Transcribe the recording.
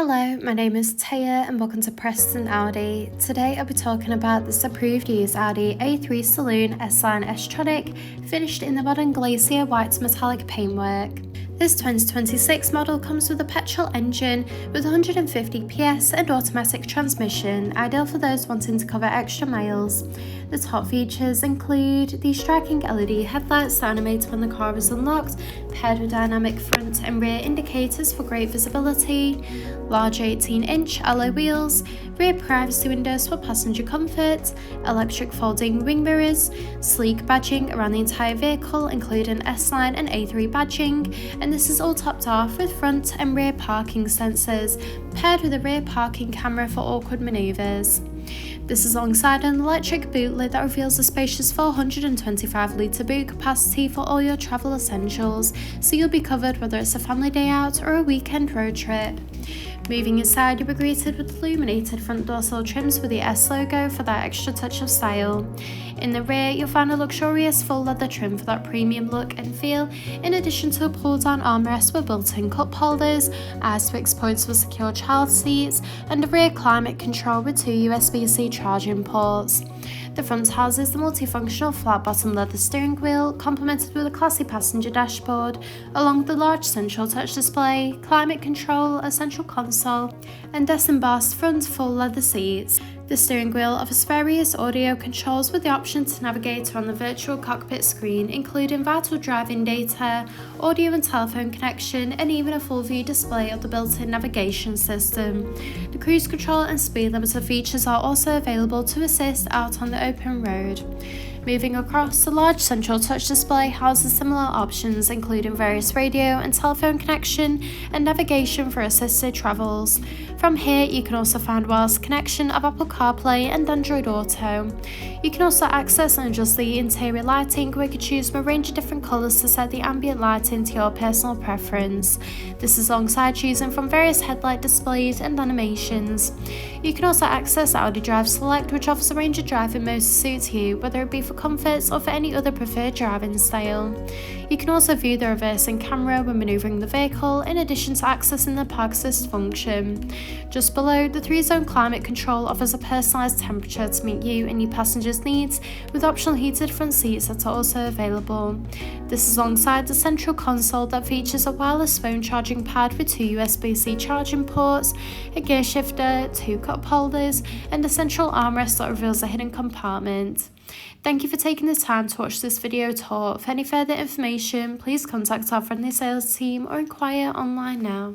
Hello, my name is Taya and welcome to Preston Audi. Today I'll be talking about this approved used Audi A3 Saloon S-Line S-Tronic finished in the modern Glacier White metallic paintwork. This 2026 model comes with a petrol engine with 150 PS and automatic transmission, ideal for those wanting to cover extra miles. The top features include the striking LED headlights that animate when the car is unlocked, paired with dynamic front and rear indicators for great visibility, large 18-inch alloy wheels, rear privacy windows for passenger comfort, electric folding wing mirrors, sleek badging around the entire vehicle including S-Line and A3 badging, and this is all topped off with front and rear parking sensors, paired with a rear parking camera for awkward manoeuvres. This is alongside an electric boot lid that reveals a spacious 425-litre boot capacity for all your travel essentials, so you'll be covered whether it's a family day out or a weekend road trip. Moving inside, you'll be greeted with illuminated front dorsal trims with the S logo for that extra touch of style. In the rear, you'll find a luxurious full leather trim for that premium look and feel, in addition to a pull-down armrest with built-in cup holders, ISOFIX points for secure child seats, and a rear climate control with 2 USB-C charging ports. The front houses the multifunctional flat-bottom leather steering wheel, complemented with a classy passenger dashboard, along with the large central touch display, climate control, a central console, and embossed front full leather seats. The steering wheel offers various audio controls with the option to navigate on the virtual cockpit screen, including vital driving data, audio and telephone connection, and even a full view display of the built-in navigation system. The cruise control and speed limiter features are also available to assist out on the open road. Moving across, the large central touch display houses similar options including various radio and telephone connection and navigation for assisted travels. From here, you can also find wireless connection of Apple CarPlay and Android Auto. You can also access and adjust the interior lighting, where you can choose from a range of different colours to set the ambient lighting to your personal preference. This is alongside choosing from various headlight displays and animations. You can also access Audi Drive Select, which offers a range of driving modes to suit you, whether it be for comfort or for any other preferred driving style. You can also view the reversing camera when manoeuvring the vehicle, in addition to accessing the park assist function. Just below, the 3-zone climate control offers a personalised temperature to meet you and your passengers' needs, with optional heated front seats that are also available. This is alongside the central console that features a wireless phone charging pad with 2 USB-C charging ports, a gear shifter, 2 cup holders, and a central armrest that reveals a hidden compartment. Thank you for taking the time to watch this video tour. For any further information, please contact our friendly sales team or inquire online now.